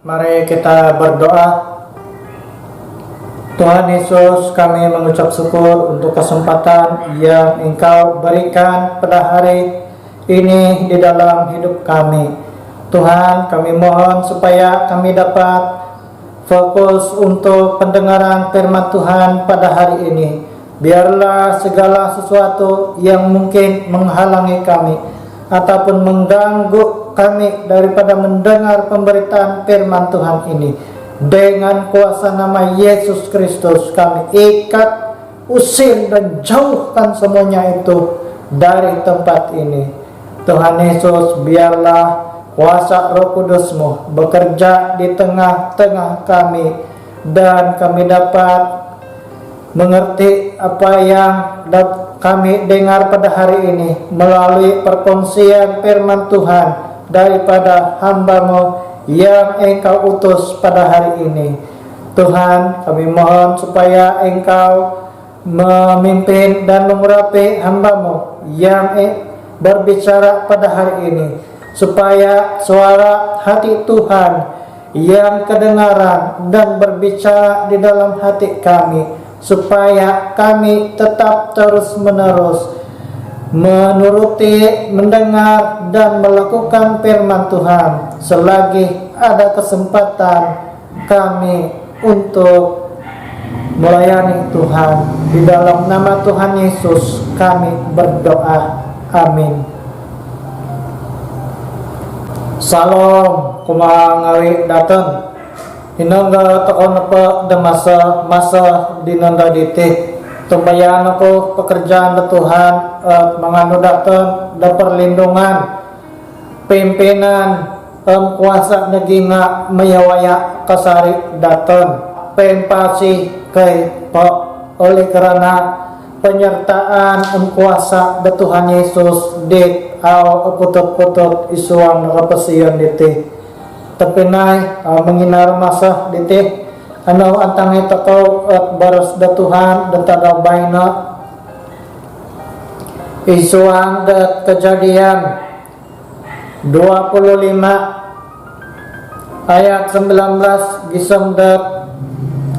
Mari kita berdoa. Tuhan Yesus, kami mengucap syukur untuk kesempatan yang Engkau berikan pada hari ini di dalam hidup kami. Tuhan, kami mohon supaya kami dapat fokus untuk pendengaran firman Tuhan pada hari ini. Biarlah segala sesuatu yang mungkin menghalangi kami ataupun mengganggu kami daripada mendengar pemberitaan firman Tuhan ini, dengan kuasa nama Yesus Kristus kami ikat, usir dan jauhkan semuanya itu dari tempat ini. Tuhan Yesus, biarlah kuasa Roh Kudus-Mu bekerja di tengah-tengah kami, dan kami dapat mengerti apa yang kami dengar pada hari ini melalui perkongsian firman Tuhan daripada hamba-Mu yang Engkau utus pada hari ini. Tuhan, kami mohon supaya Engkau memimpin dan mengurapi hamba-Mu yang berbicara pada hari ini, supaya suara hati Tuhan yang kedengaran dan berbicara di dalam hati kami, supaya kami tetap terus-menerus menuruti, mendengar, dan melakukan firman Tuhan selagi ada kesempatan kami untuk melayani Tuhan. Di dalam nama Tuhan Yesus kami berdoa. Amin. Salam, kumaha ngawi datang. Hinangga takon apa da masa dinanda dite. Tumbayan ako pekerjaan da Tuhan manganu datang da perlindungan pimpinan kuasa naginga mayawaya kasari datang pempasi kay po oleh karena penyertaan kuasa da Tuhan Yesus di putot-putot isuang nakapasiyan dite. Tapi nay menginar masa dite ano antang ito ko at baras da Tuhan da tagabay na isuang da Kejadian 25 ayat 19 gisam da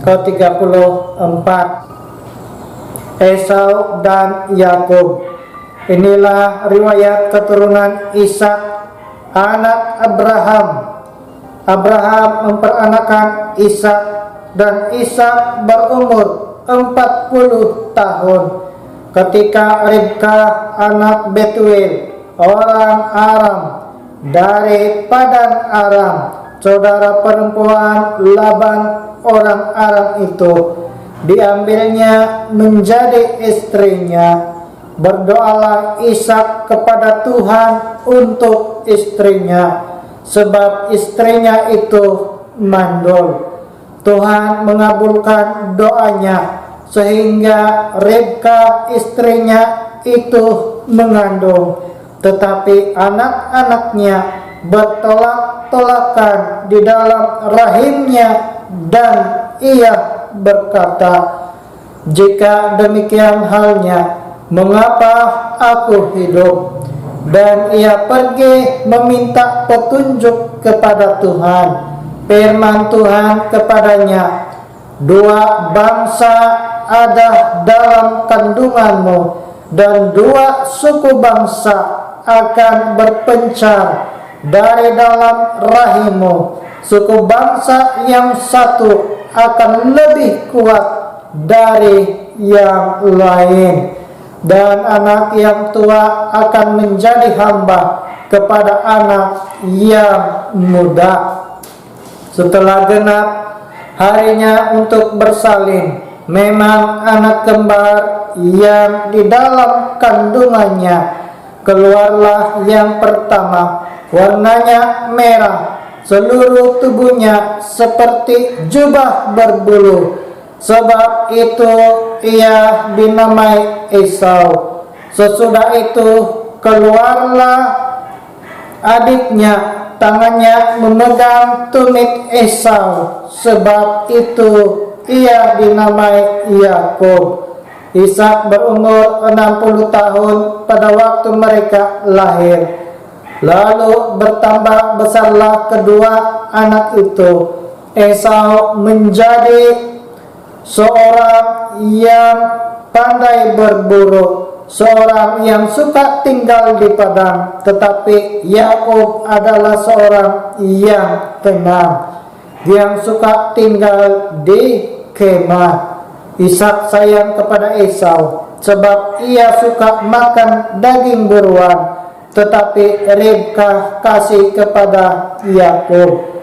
ke-34. Esau dan Yakub. Inilah riwayat keturunan Ishak, anak Abraham. Abraham memperanakan Ishak, dan Ishak berumur 40 tahun ketika Ribka anak Betuel orang Aram dari Padan Aram, saudara perempuan Laban orang Aram itu, diambilnya menjadi istrinya. Berdoalah Ishak kepada Tuhan untuk istrinya, sebab istrinya itu mandul. Tuhan mengabulkan doanya sehingga Ribka istrinya itu mengandung, tetapi anak-anaknya bertolak-tolakan di dalam rahimnya, dan ia berkata, "Jika demikian halnya, mengapa aku hidup?" Dan ia pergi meminta petunjuk kepada Tuhan. Firman Tuhan kepadanya, "Dua bangsa ada dalam kandunganmu, dan dua suku bangsa akan berpencar dari dalam rahimmu. Suku bangsa yang satu akan lebih kuat dari yang lain, dan anak yang tua akan menjadi hamba kepada anak yang muda." Setelah genap harinya untuk bersalin, memang anak kembar yang di dalam kandungannya keluarlah yang pertama, warnanya merah, seluruh tubuhnya seperti jubah berbulu. Sebab itu ia dinamai Esau. Sesudah itu keluarlah adiknya, tangannya memegang tumit Esau, sebab itu ia dinamai Yakub. Ishak berumur 60 tahun pada waktu mereka lahir. Lalu bertambah besarlah kedua anak itu. Esau menjadi seorang yang pandai berburu, seorang yang suka tinggal di padang, tetapi Yakub adalah seorang yang tenang, yang suka tinggal di kemah. Ishak sayang kepada Esau sebab ia suka makan daging buruan, tetapi Ribkah kasih kepada Yakub.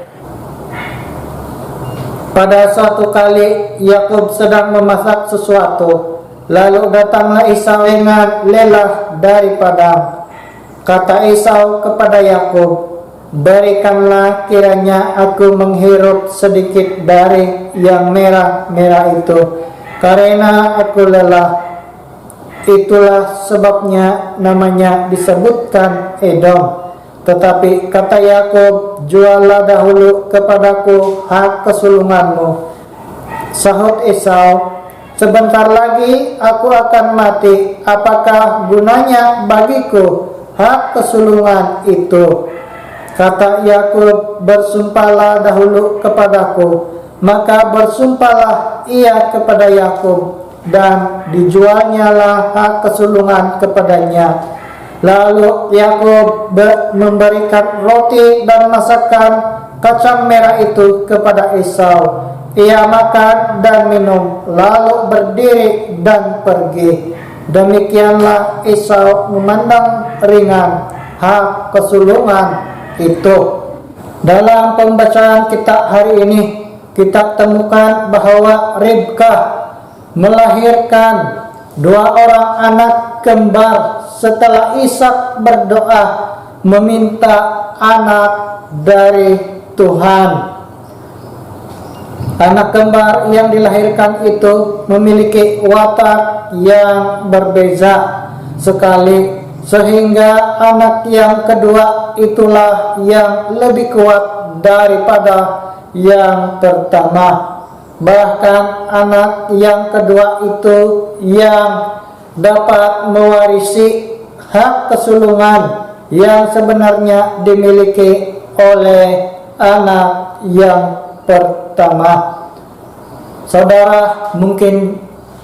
Pada suatu kali Yakub sedang memasak sesuatu, lalu datanglah Esau dengan lelah dari padang. Kata Esau kepada Yakub, "Berikanlah kiranya aku menghirup sedikit dari yang merah-merah itu, karena aku lelah." Itulah sebabnya namanya disebutkan Edom. Tetapi kata Yakub, "Juallah dahulu kepadaku hak kesulunganmu." Sahut Esau, "Sebentar lagi aku akan mati. Apakah gunanya bagiku hak kesulungan itu?" Kata Yakub, "Bersumpahlah dahulu kepadaku." Maka bersumpahlah ia kepada Yakub, dan dijualnyalah hak kesulungan kepadanya. Lalu Yakub memberikan roti dan masakan kacang merah itu kepada Esau. Ia makan dan minum, lalu berdiri dan pergi. Demikianlah Esau memandang ringan hak kesulungan itu. Dalam pembacaan kita hari ini, kita temukan bahwa Ribkah melahirkan dua orang anak kembar setelah Ishak berdoa meminta anak dari Tuhan. Anak kembar yang dilahirkan itu memiliki watak yang berbeza sekali, sehingga anak yang kedua itulah yang lebih kuat daripada yang pertama. Bahkan anak yang kedua itu yang dapat mewarisi hak kesulungan yang sebenarnya dimiliki oleh anak yang pertama. Saudara, mungkin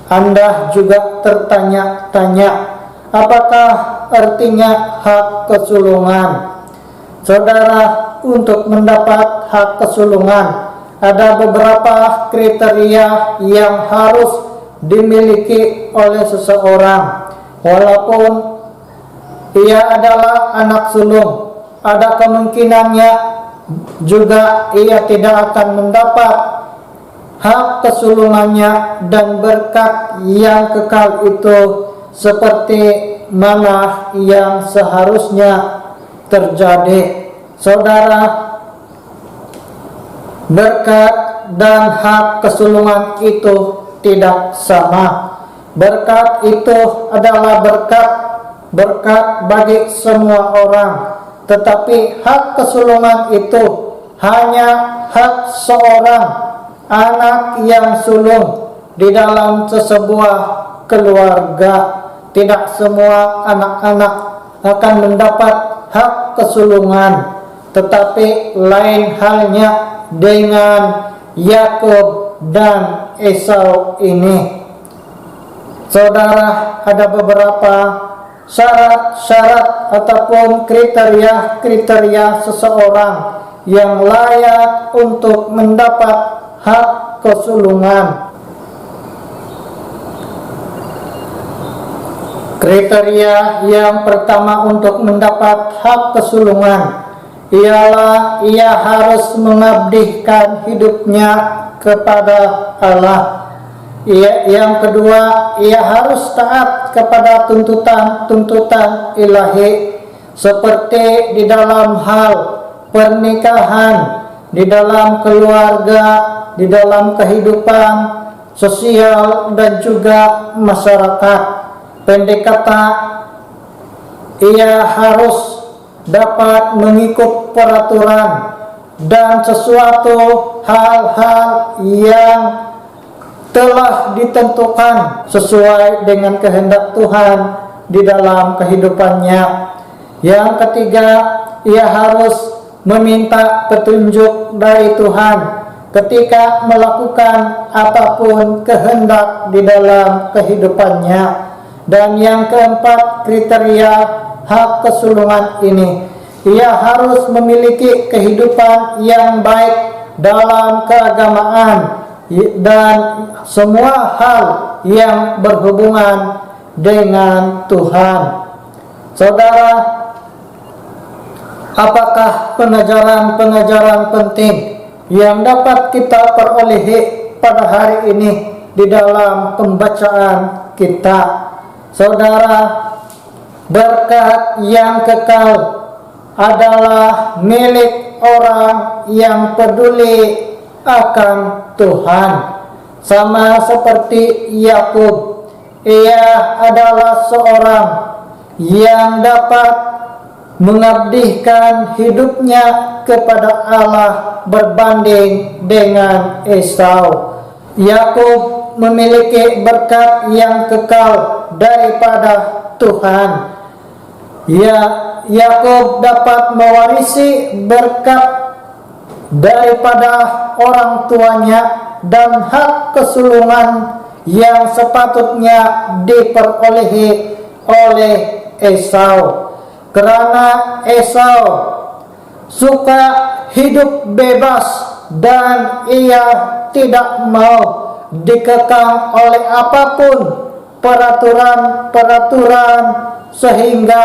Anda juga tertanya-tanya, apakah artinya hak kesulungan? Saudara, untuk mendapat hak kesulungan ada beberapa kriteria yang harus dimiliki oleh seseorang. Walaupun ia adalah anak sulung, ada kemungkinannya juga ia tidak akan mendapat hak kesulungannya dan berkat yang kekal itu seperti mana yang seharusnya terjadi. Saudara, berkat dan hak kesulungan itu tidak sama. Berkat itu adalah berkat bagi semua orang, tetapi hak kesulungan itu hanya hak seorang anak yang sulung di dalam sebuah keluarga. Tidak semua anak-anak akan mendapat hak kesulungan, tetapi lain halnya dengan Yakub dan Esau ini. Saudara, ada beberapa syarat-syarat ataupun kriteria seseorang yang layak untuk mendapat hak kesulungan. Kriteria yang pertama untuk mendapat hak kesulungan ialah ia harus mengabdikan hidupnya kepada Allah. Yang kedua, ia harus taat kepada tuntutan-tuntutan ilahi, seperti di dalam hal pernikahan, di dalam keluarga, di dalam kehidupan sosial dan juga masyarakat. Pendek kata, ia harus dapat mengikut peraturan dan sesuatu hal-hal yang telah ditentukan sesuai dengan kehendak Tuhan di dalam kehidupannya. Yang ketiga, ia harus meminta petunjuk dari Tuhan ketika melakukan apapun kehendak di dalam kehidupannya. Dan yang keempat, kriteria hak kesulungan ini, ia harus memiliki kehidupan yang baik dalam keagamaan dan semua hal yang berhubungan dengan Tuhan. Saudara, apakah pengajaran-pengajaran penting yang dapat kita perolehi pada hari ini di dalam pembacaan kita? Saudara, berkat yang kekal adalah milik orang yang peduli akan Tuhan. Sama seperti Yakub, ia adalah seorang yang dapat mengabdikan hidupnya kepada Allah berbanding dengan Esau. Yakub memiliki berkat yang kekal daripada Tuhan. Yakub dapat mewarisi berkat daripada orang tuanya dan hak kesulungan yang sepatutnya diperolehi oleh Esau. Karena Esau suka hidup bebas dan ia tidak mau dikekang oleh apapun peraturan-peraturan, sehingga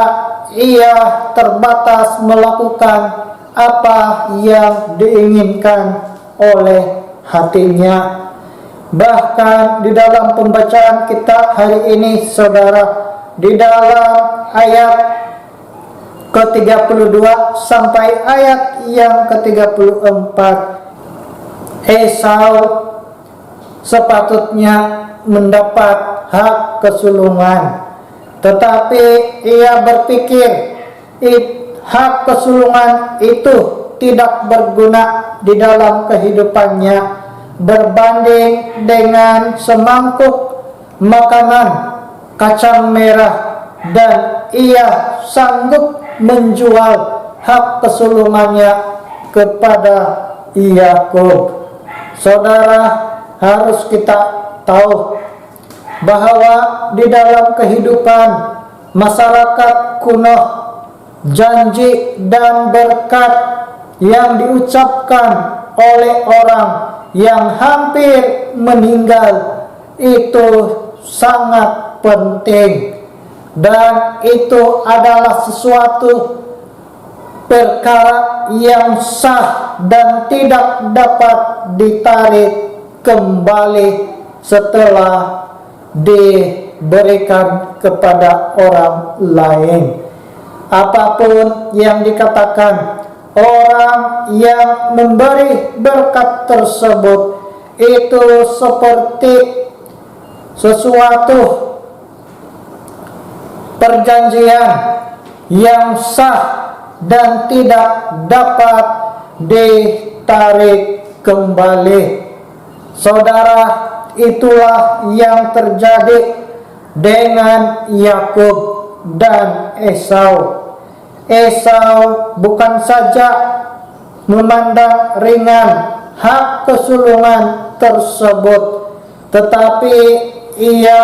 ia terbatas melakukan apa yang diinginkan oleh hatinya. Bahkan di dalam pembacaan kita hari ini, saudara, di dalam ayat ke-32 sampai ayat yang ke-34, Esau sepatutnya mendapat hak kesulungan, tetapi ia berpikir hak kesulungan itu tidak berguna di dalam kehidupannya berbanding dengan semangkuk makanan kacang merah, dan ia sanggup menjual hak kesulungannya kepada Yakub. Saudara, harus kita tahu bahwa di dalam kehidupan masyarakat kuno, janji dan berkat yang diucapkan oleh orang yang hampir meninggal itu sangat penting, dan itu adalah sesuatu perkara yang sah dan tidak dapat ditarik kembali setelah diberikan kepada orang lain. Apapun yang dikatakan orang yang memberi berkat tersebut, itu seperti sesuatu perjanjian yang sah dan tidak dapat ditarik kembali. Saudara, itulah yang terjadi dengan Yakub dan Esau. Esau bukan saja memandang ringan hak kesulungan tersebut, tetapi ia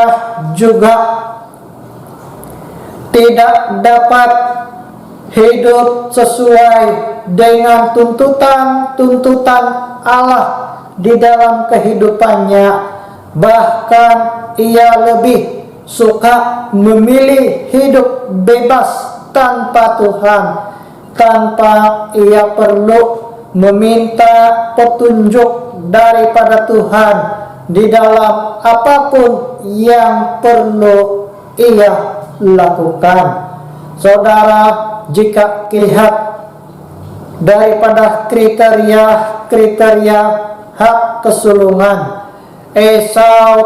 juga tidak dapat hidup sesuai dengan tuntutan-tuntutan Allah di dalam kehidupannya. Bahkan ia lebih suka memilih hidup bebas tanpa Tuhan, tanpa ia perlu meminta petunjuk daripada Tuhan di dalam apapun yang perlu ia lakukan. Saudara, jika lihat daripada kriteria hak kesulungan, Esau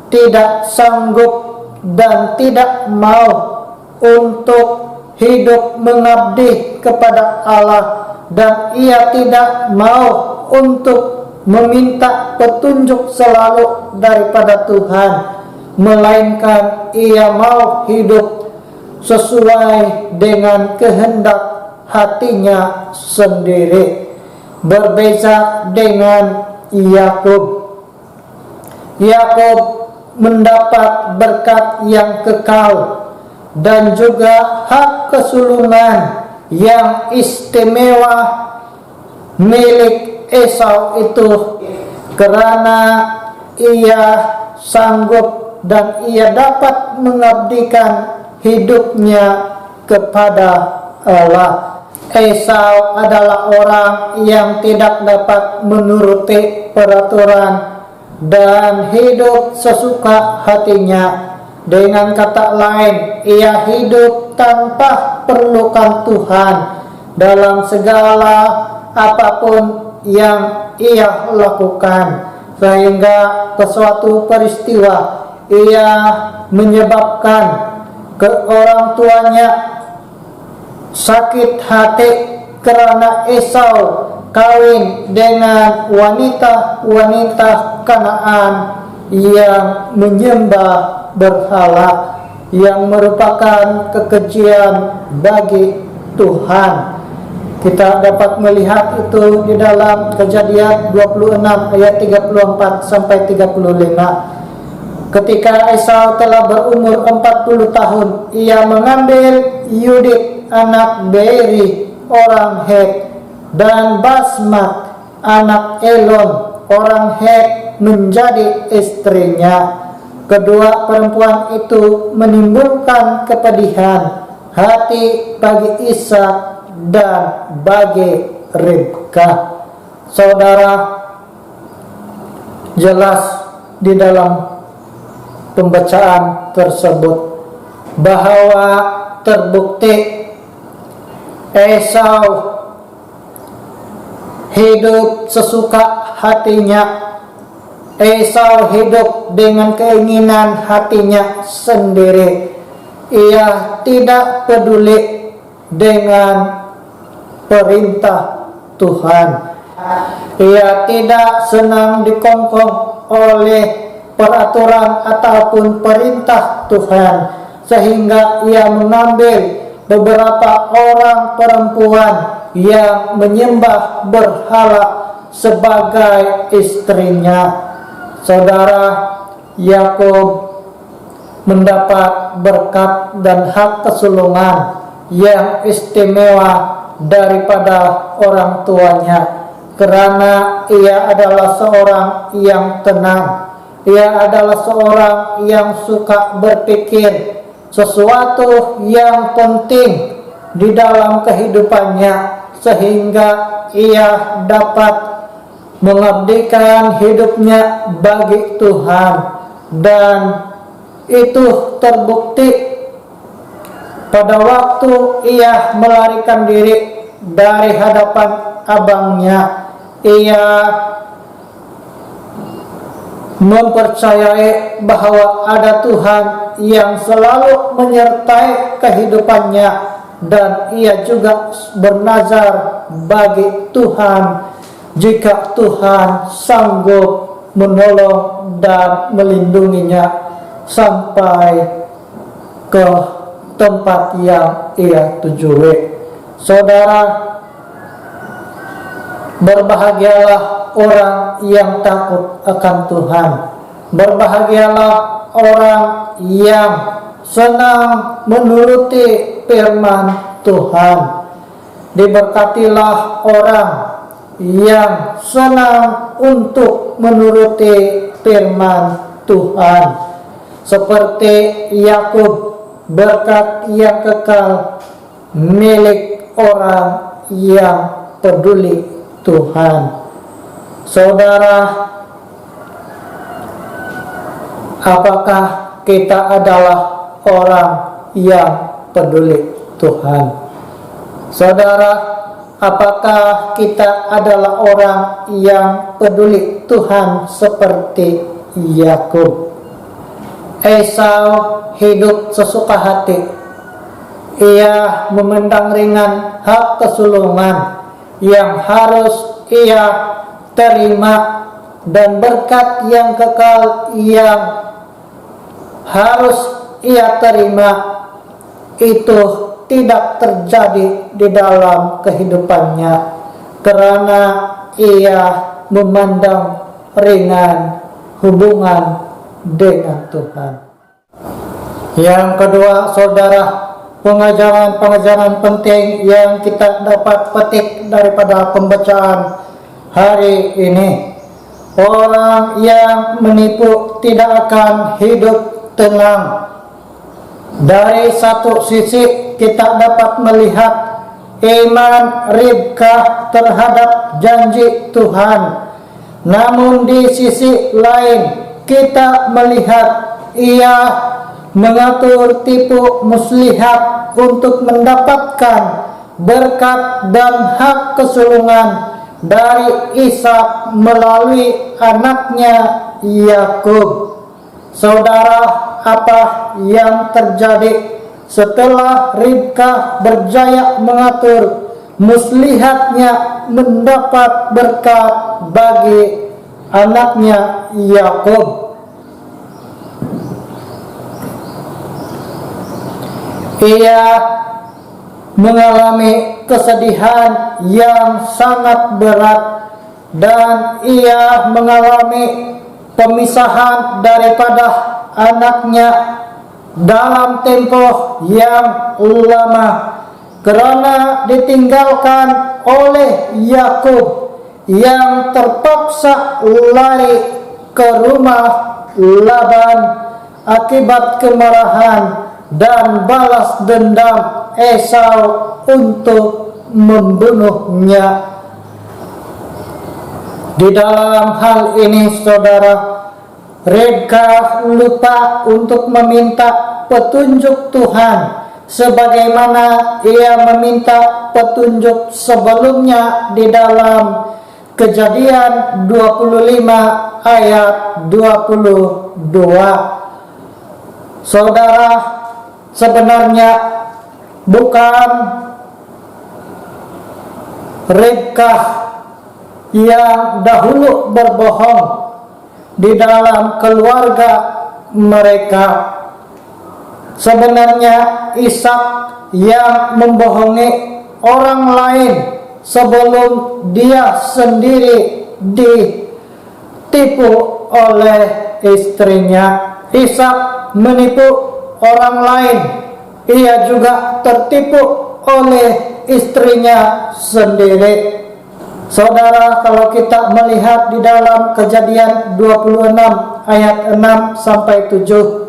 tidak sanggup dan tidak mau untuk hidup mengabdi kepada Allah, dan ia tidak mau untuk meminta petunjuk selalu daripada Tuhan, melainkan ia mau hidup sesuai dengan kehendak hatinya sendiri. Berbeza dengan Yakub. Yakub mendapat berkat yang kekal dan juga hak kesulungan yang istimewa milik Esau itu, karena ia sanggup dan ia dapat mengabdikan hidupnya kepada Allah. Esau adalah orang yang tidak dapat menuruti peraturan dan hidup sesuka hatinya. Dengan kata lain, ia hidup tanpa perlukan Tuhan dalam segala apapun yang ia lakukan, sehingga ke suatu peristiwa ia menyebabkan ke orang tuanya sakit hati karena Esau kawin dengan wanita-wanita Kanaan yang menyembah berhala, yang merupakan kekejian bagi Tuhan. Kita dapat melihat itu di dalam Kejadian 26 ayat 34 sampai 35. Ketika Esau telah berumur 40 tahun, ia mengambil Yudit anak Beeri orang Het dan Basmat anak Elon orang Het menjadi istrinya. Kedua perempuan itu menimbulkan kepedihan hati bagi Ishak dan bagi Ribka. Saudara, jelas di dalam pembacaan tersebut bahwa terbukti Esau hidup sesuka hatinya. Esau hidup dengan keinginan hatinya sendiri. Ia tidak peduli dengan perintah Tuhan. Ia tidak senang dikongkong oleh peraturan ataupun perintah Tuhan, sehingga ia mengambil beberapa orang perempuan yang menyembah berhala sebagai istrinya. Saudara, Yakub mendapat berkat dan hak kesulungan yang istimewa daripada orang tuanya, karena ia adalah seorang yang tenang. Ia adalah seorang yang suka berpikir sesuatu yang penting di dalam kehidupannya, sehingga ia dapat mengabdikan hidupnya bagi Tuhan. Dan itu terbukti pada waktu ia melarikan diri dari hadapan abangnya. Ia mempercayai bahwa ada Tuhan yang selalu menyertai kehidupannya, dan ia juga bernazar bagi Tuhan jika Tuhan sanggup menolong dan melindunginya sampai ke tempat yang ia tujui. Saudara, berbahagialah orang yang takut akan Tuhan. Berbahagialah orang yang senang menuruti firman Tuhan. Diberkatilah orang yang senang untuk menuruti firman Tuhan. Seperti Yakub, berkat yang kekal milik orang yang peduli Tuhan. Saudara, apakah kita adalah orang yang peduli Tuhan? Saudara, apakah kita adalah orang yang peduli Tuhan seperti Yakub? Esau hidup sesuka hati. Ia memandang ringan hak kesulungan yang harus ia terima, dan berkat yang kekal yang harus ia terima itu tidak terjadi di dalam kehidupannya karena ia memandang ringan hubungan dengan Tuhan. Yang kedua, saudara, pengajaran-pengajaran penting yang kita dapat petik daripada pembacaan hari ini. Orang yang menipu tidak akan hidup tenang. Dari satu sisi kita dapat melihat iman Ribkah terhadap janji Tuhan. Namun di sisi lain kita melihat ia mengatur tipu muslihat untuk mendapatkan berkat dan hak kesulungan dari Ishak melalui anaknya Yakub. Saudara, apa yang terjadi setelah Ribkah berjaya mengatur muslihatnya mendapat berkat bagi anaknya Yakub? Ia mengalami kesedihan yang sangat berat dan ia mengalami pemisahan daripada anaknya dalam tempo yang lama karena ditinggalkan oleh Yakub yang terpaksa lari ke rumah Laban akibat kemarahan dan balas dendam Esau untuk membunuhnya. Di dalam hal ini, saudara, Ribkah lupa untuk meminta petunjuk Tuhan sebagaimana ia meminta petunjuk sebelumnya di dalam Kejadian 25 ayat 22. Saudara, sebenarnya bukan Ribkah yang dahulu berbohong di dalam keluarga mereka. Sebenarnya Ishak yang membohongi orang lain sebelum dia sendiri ditipu oleh istrinya. Ishak menipu orang lain, ia juga tertipu oleh istrinya sendiri. Saudara, kalau kita melihat di dalam Kejadian 26 ayat 6 sampai 7,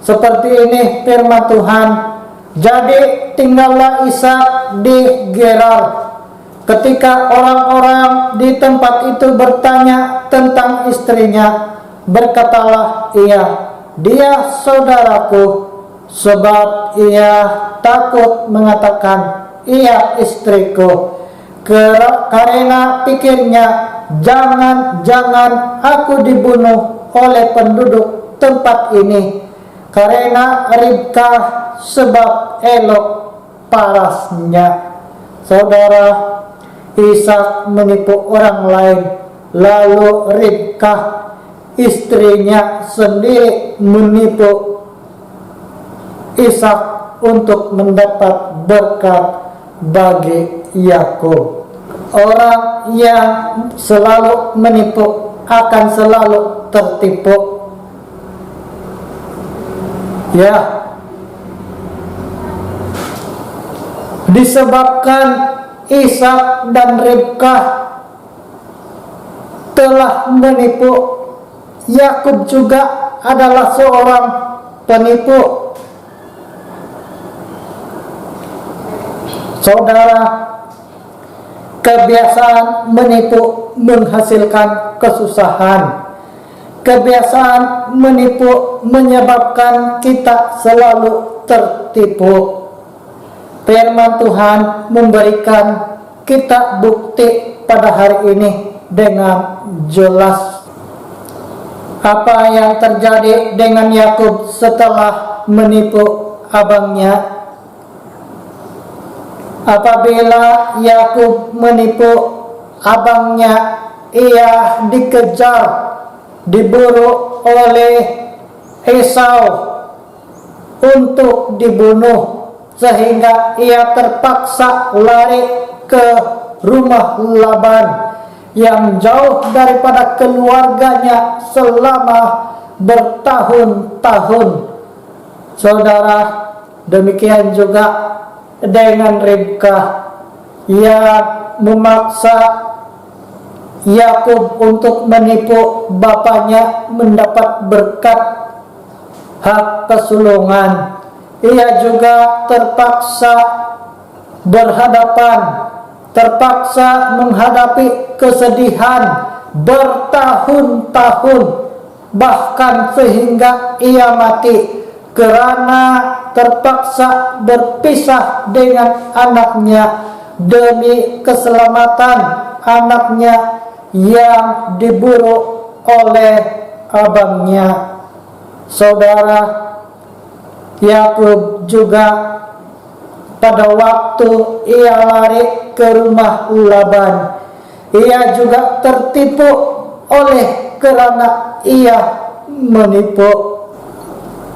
seperti ini firman Tuhan. Jadi tinggallah Ishak di Gerar. Ketika orang-orang di tempat itu bertanya tentang istrinya, berkatalah ia, "Dia saudaraku," sebab ia takut mengatakan, "Ia istriku." Karena pikirnya, jangan-jangan aku dibunuh oleh penduduk tempat ini, karena Ribkah sebab elok parasnya. Saudara, Ishak menipu orang lain, lalu Ribkah istrinya sendiri menipu Ishak untuk mendapat berkat bagi Yakub. Orang yang selalu menipu akan selalu tertipu. Ya, disebabkan Ishak dan Ribkah telah menipu, Yakub juga adalah seorang penipu. Saudara, kebiasaan menipu menghasilkan kesusahan. Kebiasaan menipu menyebabkan kita selalu tertipu. Firman Tuhan memberikan kita bukti pada hari ini dengan jelas. Apa yang terjadi dengan Yakub setelah menipu abangnya? Apabila Yakub menipu abangnya, ia dikejar, diburu oleh Esau untuk dibunuh sehingga ia terpaksa lari ke rumah Laban yang jauh daripada keluarganya selama bertahun-tahun. Saudara, demikian juga dengan Ribka yang memaksa Yakub untuk menipu bapaknya mendapat berkat hak kesulungan. Ia juga terpaksa menghadapi kesedihan bertahun-tahun, bahkan sehingga ia mati karena terpaksa berpisah dengan anaknya demi keselamatan anaknya yang diburu oleh abangnya. Saudara, Yakub juga pada waktu ia lari ke rumah Laban, ia juga tertipu oleh karena ia menipu.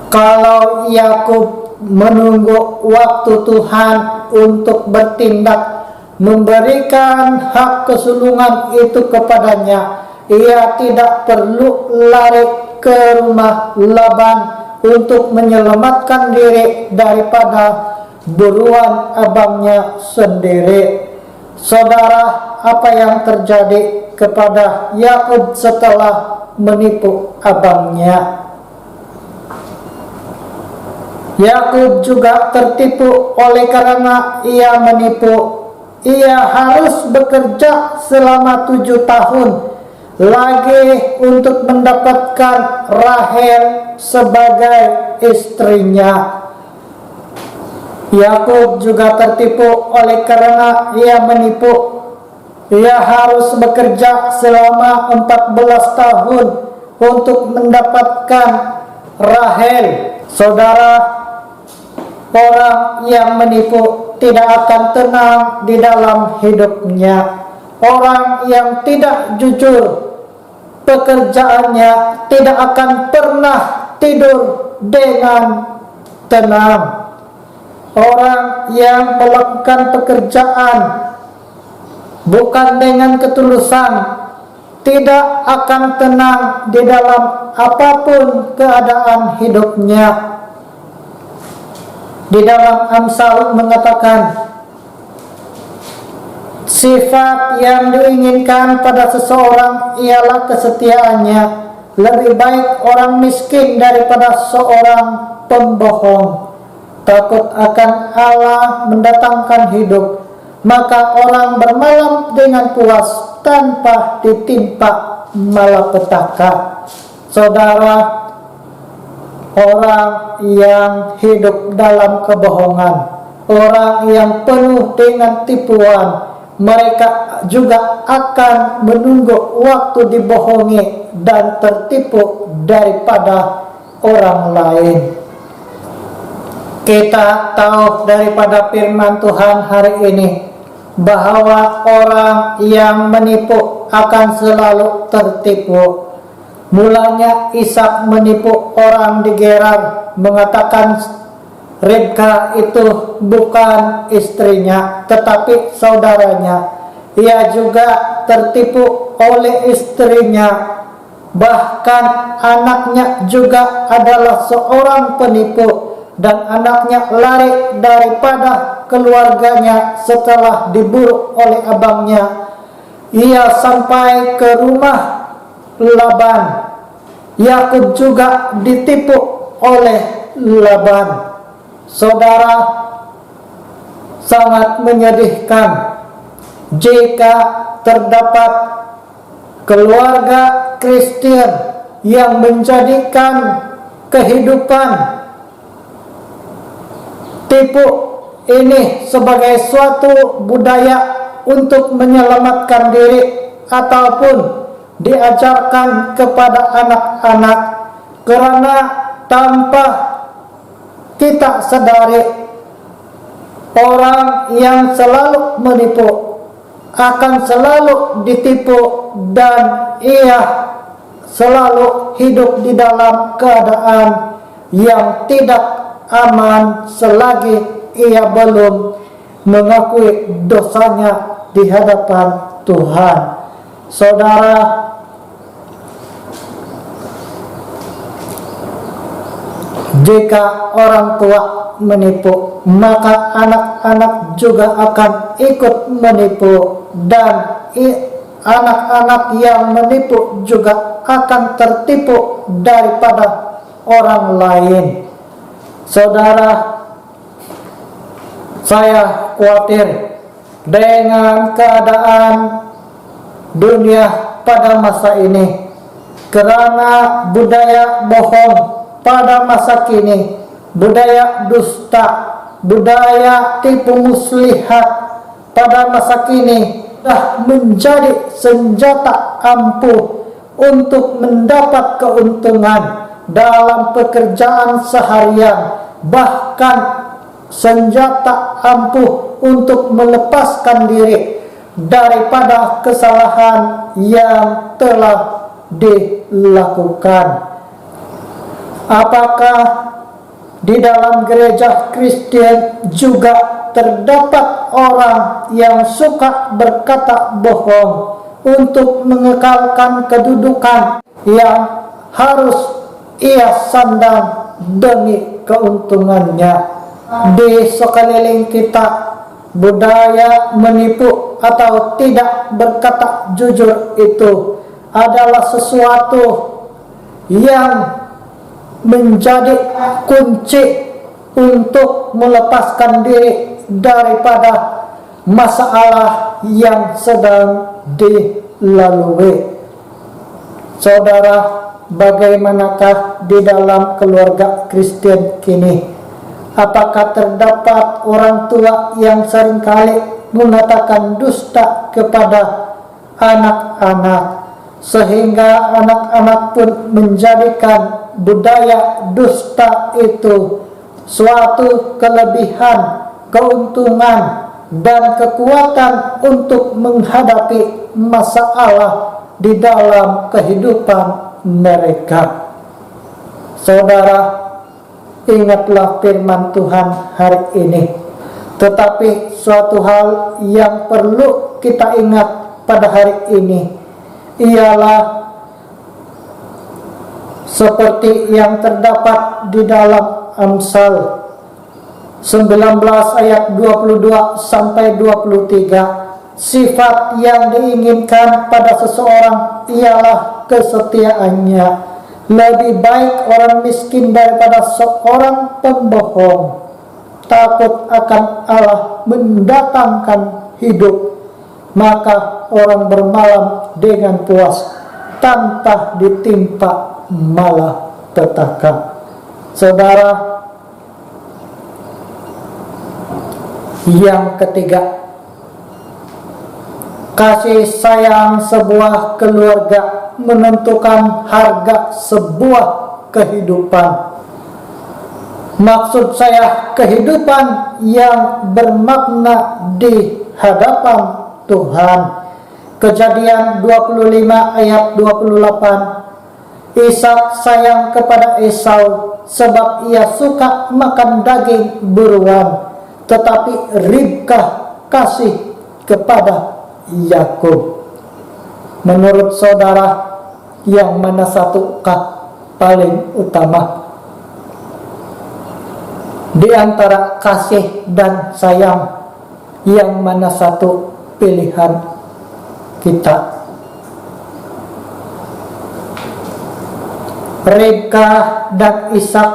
Kalau Yakub menunggu waktu Tuhan untuk bertindak memberikan hak kesulungan itu kepadanya, ia tidak perlu lari ke rumah Laban untuk menyelamatkan diri daripada buruan abangnya sendiri. Saudara, apa yang terjadi kepada Yakub setelah menipu abangnya? Yakub juga tertipu oleh karena ia menipu. Ia harus bekerja selama 7 tahun lagi untuk mendapatkan Rahel sebagai istrinya. Yakub juga tertipu oleh karena ia menipu. Ia harus bekerja selama 14 tahun untuk mendapatkan Rahel. Saudara, orang yang menipu tidak akan tenang di dalam hidupnya. Orang yang tidak jujur, pekerjaannya tidak akan pernah tidur dengan tenang. Orang yang melakukan pekerjaan bukan dengan ketulusan tidak akan tenang di dalam apapun keadaan hidupnya. Di dalam Amsal mengatakan, sifat yang diinginkan pada seseorang ialah kesetiaannya. Lebih baik orang miskin daripada seorang pembohong. Takut akan Allah mendatangkan hidup, maka orang bermalam dengan puas tanpa ditimpa malapetaka. Saudara, orang yang hidup dalam kebohongan, orang yang penuh dengan tipuan, mereka juga akan menunggu waktu dibohongi dan tertipu daripada orang lain. Kita tahu daripada firman Tuhan hari ini bahwa orang yang menipu akan selalu tertipu. Mulanya Ishak menipu orang di Gerar, mengatakan Ribka itu bukan istrinya tetapi saudaranya. Ia juga tertipu oleh istrinya. Bahkan anaknya juga adalah seorang penipu, dan anaknya lari daripada keluarganya setelah diburu oleh abangnya. Ia sampai ke rumah Laban. Yakub juga ditipu oleh Laban. Saudara, sangat menyedihkan jika terdapat keluarga Kristen yang menjadikan kehidupan tipu ini sebagai suatu budaya untuk menyelamatkan diri, ataupun diajarkan kepada anak-anak, karena tanpa kita sadari, orang yang selalu menipu akan selalu ditipu, dan ia selalu hidup di dalam keadaan yang tidak aman selagi ia belum mengakui dosanya di hadapan Tuhan. Saudara, jika orang tua menipu, maka anak-anak juga akan ikut menipu, dan anak-anak yang menipu juga akan tertipu daripada orang lain. Saudara, saya khawatir dengan keadaan dunia pada masa ini, karena budaya bohong pada masa kini, budaya dusta, budaya tipu muslihat pada masa kini sudah menjadi senjata ampuh untuk mendapat keuntungan dalam pekerjaan seharian, bahkan senjata ampuh untuk melepaskan diri daripada kesalahan yang telah dilakukan. Apakah di dalam gereja Kristen juga terdapat orang yang suka berkata bohong untuk mengekalkan kedudukan yang harus ia sandang demi keuntungannya? Di sekeliling kita, budaya menipu atau tidak berkata jujur itu adalah sesuatu yang menjadi kunci untuk melepaskan diri daripada masalah yang sedang dilalui. Saudara, bagaimanakah di dalam keluarga Kristen kini? Apakah terdapat orang tua yang seringkali mengatakan dusta kepada anak-anak, sehingga anak-anak pun menjadikan budaya dusta itu suatu kelebihan, keuntungan, dan kekuatan untuk menghadapi masalah di dalam kehidupan mereka. Saudara, ingatlah firman Tuhan hari ini. Tetapi suatu hal yang perlu kita ingat pada hari ini ialah seperti yang terdapat di dalam Amsal 19 ayat 22 sampai 23. Sifat yang diinginkan pada seseorang ialah kesetiaannya. Lebih baik orang miskin daripada seorang pembohong. Takut akan Allah mendatangkan hidup, maka orang bermalam dengan puas tanpa ditimpa malapetaka. Saudara, yang ketiga, kasih sayang sebuah keluarga menentukan harga sebuah kehidupan. Maksud saya kehidupan yang bermakna di hadapan Tuhan. Kejadian 25 ayat 28. Ishak sayang kepada Esau sebab ia suka makan daging buruan, tetapi Ribkah kasih kepada Yakub. Menurut saudara, yang mana satukah paling utama di antara kasih dan sayang? Yang mana satu pilihan kita? Ribka dan Ishak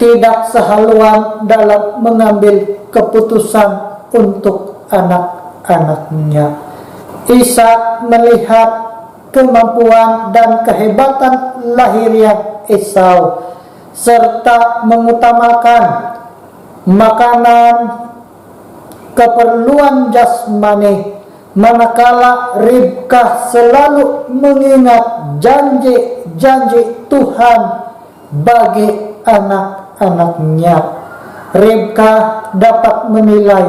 tidak sehaluan dalam mengambil keputusan untuk anak-anaknya. Ishak melihat kemampuan dan kehebatan lahiriah Esau serta mengutamakan makanan, keperluan jasmani, manakala Ribka selalu mengingat janji-janji Tuhan bagi anak-anaknya. Ribka dapat menilai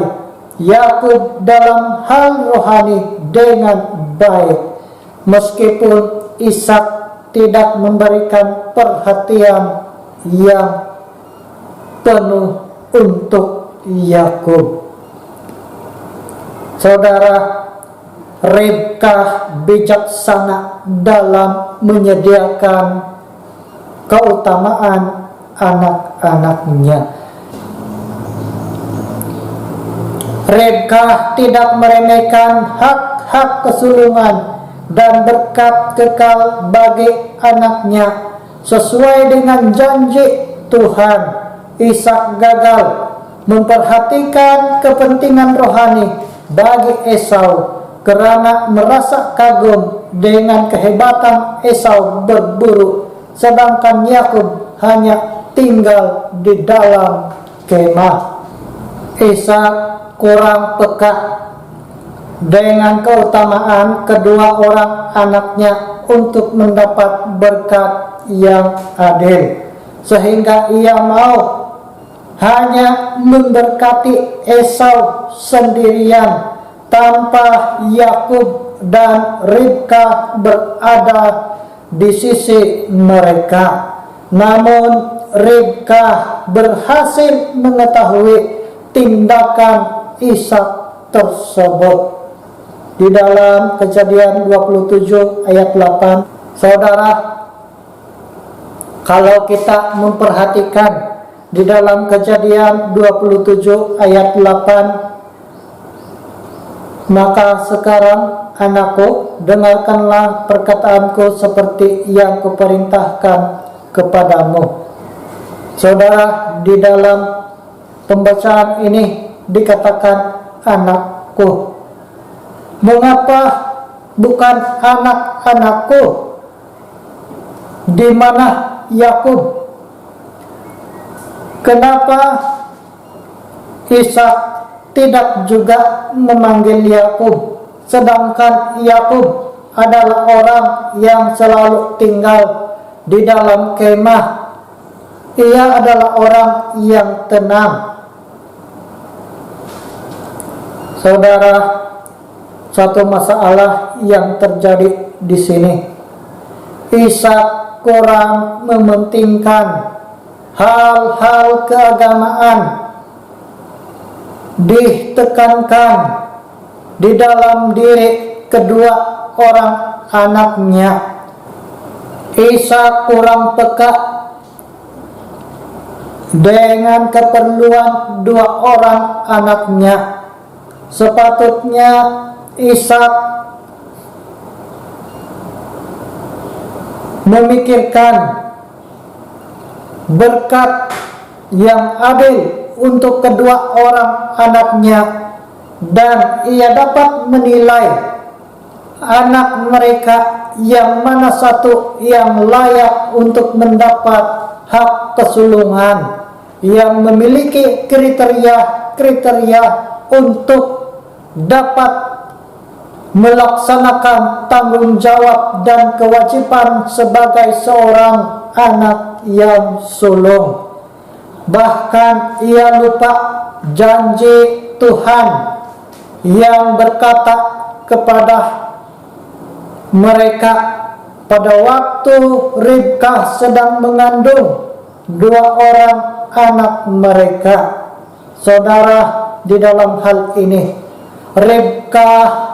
Yakub dalam hal rohani dengan baik, meskipun Ishak tidak memberikan perhatian yang penuh untuk Yakub. Saudara, Ribka bijaksana dalam menyediakan keutamaan anak-anaknya. Ribka tidak meremehkan hak-hak kesulungan dan berkat kekal bagi anaknya. Sesuai dengan janji Tuhan, Ishak gagal memperhatikan kepentingan rohani bagi Esau karena merasa kagum dengan kehebatan Esau berburu, sedangkan Yakub hanya tinggal di dalam kemah. Ishak kurang peka dengan keutamaan kedua orang anaknya untuk mendapat berkat yang adil, sehingga ia mau hanya memberkati Esau sendirian tanpa Yakub dan Ribka berada di sisi mereka. Namun Ribka berhasil mengetahui tindakan Ishak tersebut. Di dalam Kejadian 27 ayat 8, saudara, kalau kita memperhatikan di dalam Kejadian 27 ayat 8, maka sekarang anakku, dengarkanlah perkataanku seperti yang kuperintahkan kepadamu. Saudara, di dalam pembacaan ini dikatakan anakku. Mengapa bukan anak-anakku? Di mana Yakub? Kenapa Ishak tidak juga memanggil Yakub, sedangkan Yakub adalah orang yang selalu tinggal di dalam kemah? Ia adalah orang yang tenang. Saudara, satu masalah yang terjadi di sini, Ishak kurang mementingkan hal-hal keagamaan, ditekankan di dalam diri kedua orang anaknya. Ishak kurang peka dengan keperluan dua orang anaknya. Sepatutnya Ishak memikirkan berkat yang adil untuk kedua orang anaknya, dan ia dapat menilai anak mereka yang mana satu yang layak untuk mendapat hak kesulungan, yang memiliki kriteria untuk dapat melaksanakan tanggung jawab dan kewajiban sebagai seorang anak yang sulung. Bahkan ia lupa janji Tuhan yang berkata kepada mereka pada waktu Ribka sedang mengandung dua orang anak mereka. Saudara, di dalam hal ini Ribka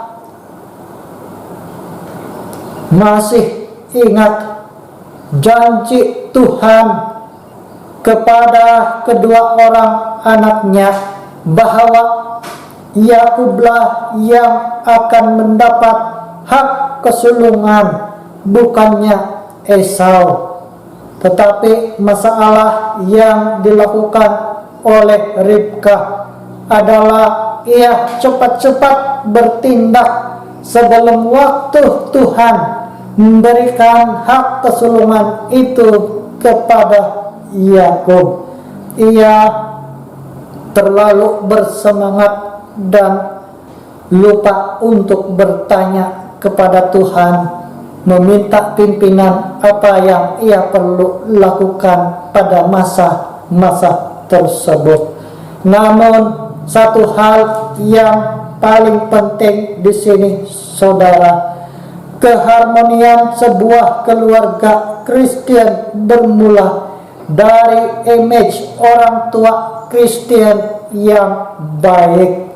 masih ingat janji Tuhan kepada kedua orang anaknya bahwa Yakublah yang akan mendapat hak kesulungan, bukannya Esau. Tetapi masalah yang dilakukan oleh Ribka adalah ia cepat-cepat bertindak sebelum waktu Tuhan memberikan hak kesulungan itu kepada Yakub. Ia terlalu bersemangat dan lupa untuk bertanya kepada Tuhan, meminta pimpinan apa yang ia perlu lakukan pada masa-masa tersebut. Namun satu hal yang paling penting di sini, saudara, keharmonian sebuah keluarga Kristen bermula dari image orang tua Kristen yang baik.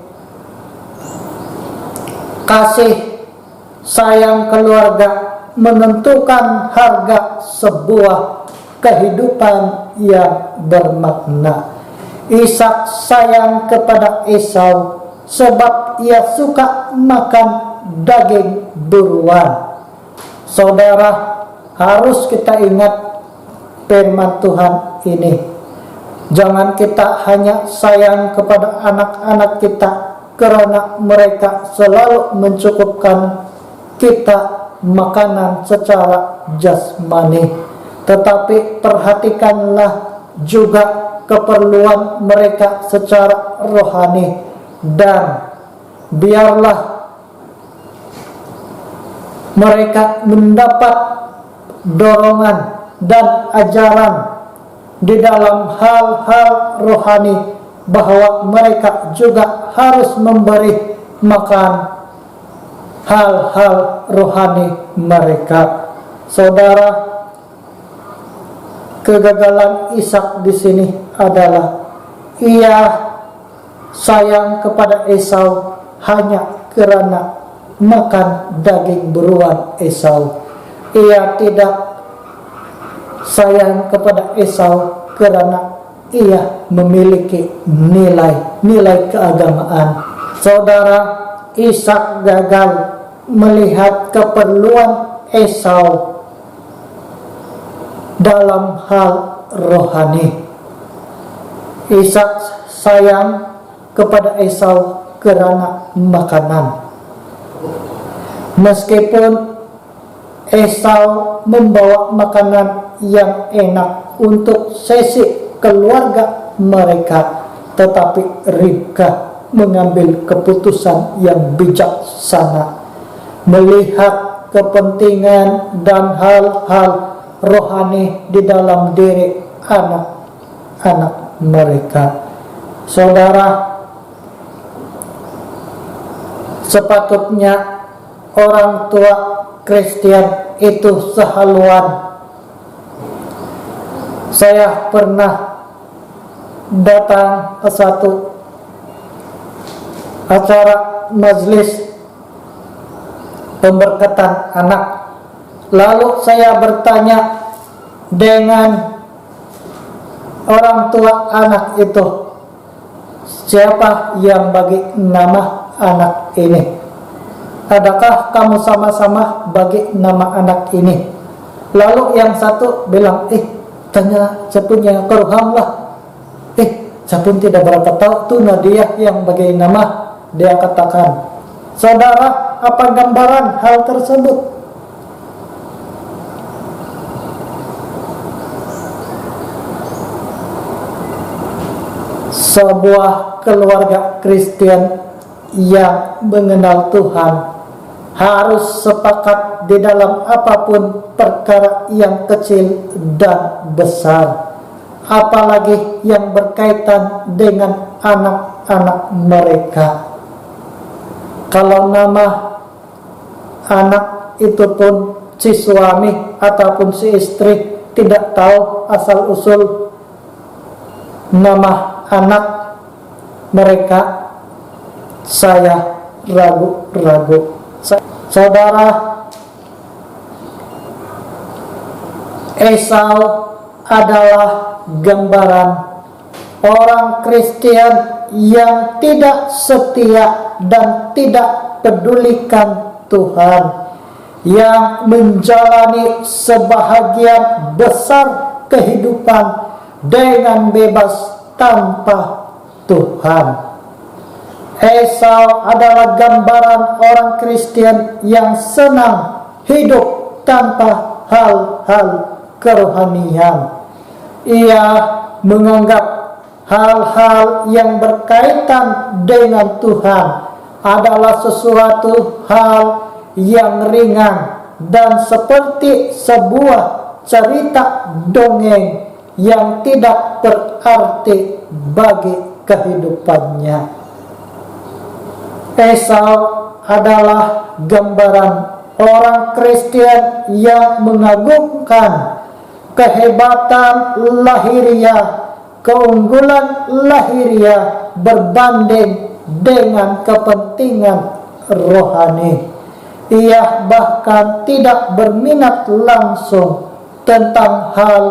Kasih sayang keluarga menentukan harga sebuah kehidupan yang bermakna. Ishak sayang kepada Esau sebab ia suka makan daging buruan. Saudara, harus kita ingat firman Tuhan ini. Jangan kita hanya sayang kepada anak-anak kita karena mereka selalu mencukupkan kita makanan secara jasmani, tetapi perhatikanlah juga keperluan mereka secara rohani, dan biarlah mereka mendapat dorongan dan ajaran di dalam hal-hal rohani bahwa mereka juga harus memberi makan hal-hal rohani mereka. Saudara, kegagalan Ishak di sini adalah ia sayang kepada Esau hanya karena makan daging buruan Esau. Ia tidak sayang kepada Esau karena ia memiliki nilai keagamaan. Saudara, Ishak gagal melihat keperluan Esau dalam hal rohani. Ishak sayang kepada Esau karena makanan. Meskipun Esau membawa makanan yang enak untuk sesi keluarga mereka, tetapi Ribka mengambil keputusan yang bijaksana, melihat kepentingan dan hal-hal rohani di dalam diri anak-anak mereka. Saudara, sepatutnya orang tua Kristen itu sehaluan. Saya pernah datang ke satu acara majelis pemberkatan anak. Lalu saya bertanya dengan orang tua anak itu, siapa yang bagi nama anak ini? Adakah kamu sama-sama bagi nama anak ini? Lalu yang satu bilang, tanya sepunya Keruham lah. Saya pun tidak berapa tahu tuh Nadia yang bagi nama. Dia katakan, saudara, apa gambaran hal tersebut? Sebuah keluarga Kristen yang mengenal Tuhan harus sepakat di dalam apapun perkara yang kecil dan besar, apalagi yang berkaitan dengan anak-anak mereka. Kalau nama anak itu pun si suami ataupun si istri tidak tahu asal-usul nama anak mereka, saya ragu-ragu. Saudara, Esau adalah gambaran orang Kristen yang tidak setia dan tidak pedulikan Tuhan, yang menjalani sebahagian besar kehidupan dengan bebas tanpa Tuhan. Esau adalah gambaran orang Kristen yang senang hidup tanpa hal-hal kerohanian. Ia menganggap hal-hal yang berkaitan dengan Tuhan adalah sesuatu hal yang ringan dan seperti sebuah cerita dongeng yang tidak berarti bagi kehidupannya. Esau adalah gambaran orang Kristen yang mengagumkan kehebatan lahiriah, keunggulan lahiriah berbanding dengan kepentingan rohani. Ia bahkan tidak berminat langsung tentang hal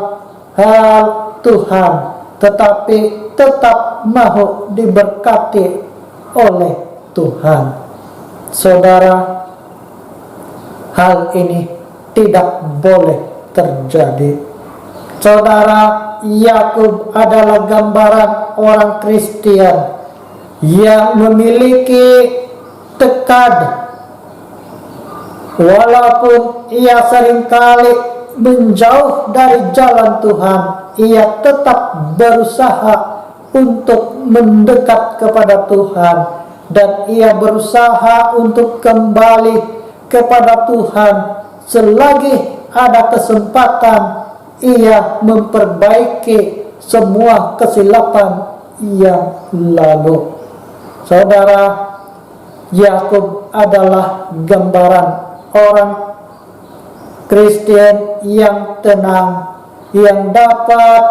Tuhan, tetapi tetap mau diberkati oleh Tuhan. Saudara, hal ini tidak boleh terjadi. Saudara, Yakub adalah gambaran orang Kristen yang memiliki tekad. Walaupun ia seringkali menjauh dari jalan Tuhan, ia tetap berusaha untuk mendekat kepada Tuhan, dan ia berusaha untuk kembali kepada Tuhan selagi ada kesempatan. Ia memperbaiki semua kesilapan yang lalu. Saudara, Yakub adalah gambaran orang Kristen yang tenang, yang dapat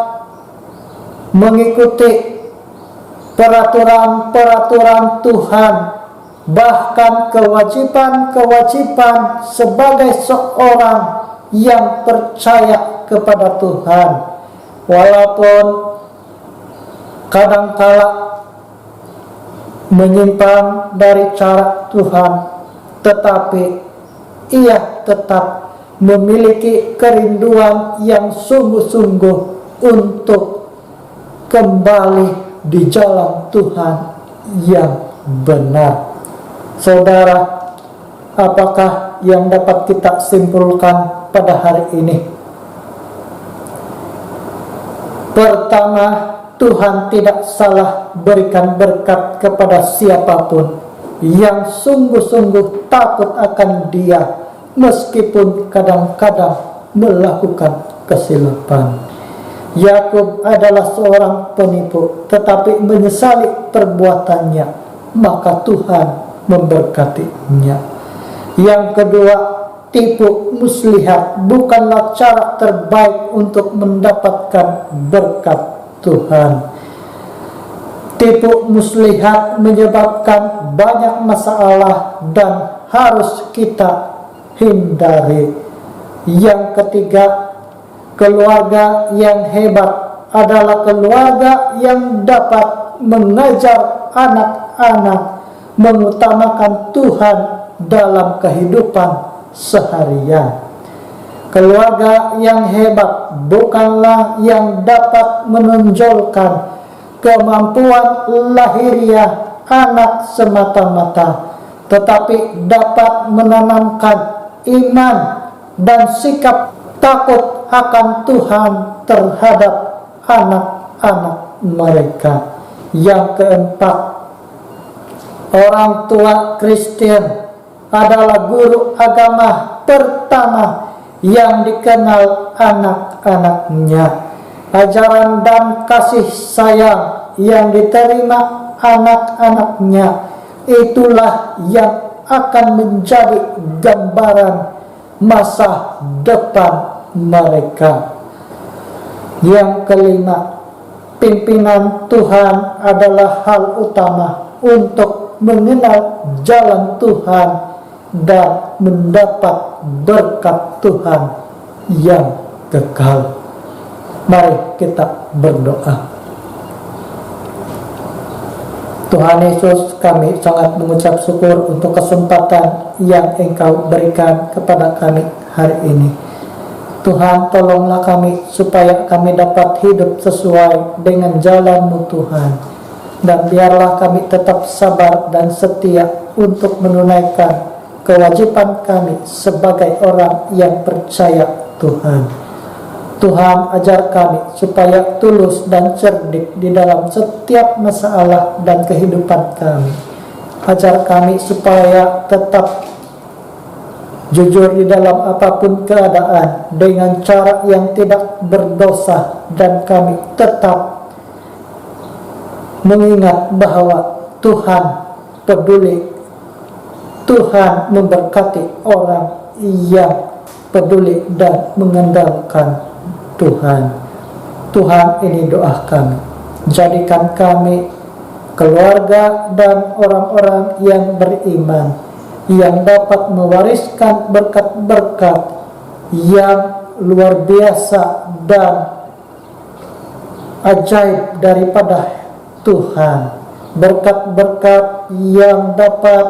mengikuti peraturan-peraturan Tuhan, bahkan kewajiban-kewajiban sebagai seorang yang percaya kepada Tuhan. Walaupun kadangkala menyimpang dari cara Tuhan, tetapi ia tetap memiliki kerinduan yang sungguh-sungguh untuk kembali di jalan Tuhan yang benar. Saudara, apakah yang dapat kita simpulkan pada hari ini? Pertama, Tuhan tidak salah berikan berkat kepada siapapun yang sungguh-sungguh takut akan Dia, meskipun kadang-kadang melakukan kesilapan. Yakub adalah seorang penipu, tetapi menyesali perbuatannya, maka Tuhan memberkatinya. Yang kedua, tipu muslihat bukanlah cara terbaik untuk mendapatkan berkat Tuhan. Tipu muslihat menyebabkan banyak masalah dan harus kita hindari. Yang ketiga, keluarga yang hebat adalah keluarga yang dapat mengajar anak-anak mengutamakan Tuhan dalam kehidupan seharian. Keluarga yang hebat bukanlah yang dapat menonjolkan kemampuan lahiriah anak semata-mata, tetapi dapat menanamkan iman dan sikap takut akan Tuhan terhadap anak-anak mereka. Yang keempat, orang tua Kristen adalah guru agama pertama yang dikenal anak-anaknya. Ajaran dan kasih sayang yang diterima anak-anaknya, itulah yang akan menjadi gambaran masa depan mereka. Yang kelima, pimpinan Tuhan adalah hal utama untuk mengenal jalan Tuhan dan mendapat berkat Tuhan yang kekal. Mari kita berdoa. Tuhan Yesus, kami sangat mengucap syukur untuk kesempatan yang Engkau berikan kepada kami hari ini. Tuhan, tolonglah kami supaya kami dapat hidup sesuai dengan jalan-Mu Tuhan. Dan biarlah kami tetap sabar dan setia untuk menunaikan kewajiban kami sebagai orang yang percaya Tuhan. Tuhan, ajar kami supaya tulus dan cerdik di dalam setiap masalah dan kehidupan kami. Ajar kami supaya tetap jujur di dalam apapun keadaan dengan cara yang tidak berdosa, dan kami tetap mengingat bahwa Tuhan peduli. Tuhan memberkati orang yang peduli dan mengandalkan Tuhan. Tuhan, ini doa kami. Jadikan kami keluarga dan orang-orang yang beriman, yang dapat mewariskan berkat-berkat yang luar biasa dan ajaib daripada Tuhan. Berkat-berkat yang dapat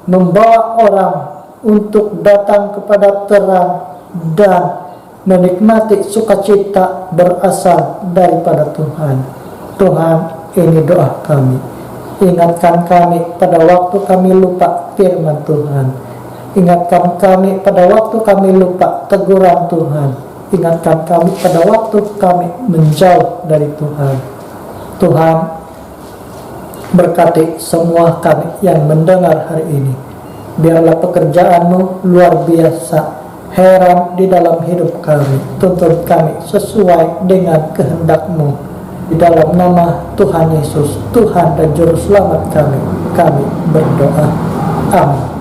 membawa orang untuk datang kepada terang dan menikmati sukacita berasal daripada Tuhan. Tuhan, ini doa kami. Ingatkan kami pada waktu kami lupa firman Tuhan. Ingatkan kami pada waktu kami lupa teguran Tuhan. Ingatkan kami pada waktu kami menjauh dari Tuhan. Tuhan, berkati semua kami yang mendengar hari ini. Biarlah pekerjaan-Mu luar biasa, heran di dalam hidup kami. Tuntun kami sesuai dengan kehendak-Mu. Di dalam nama Tuhan Yesus, Tuhan dan Juru Selamat kami berdoa. Amin.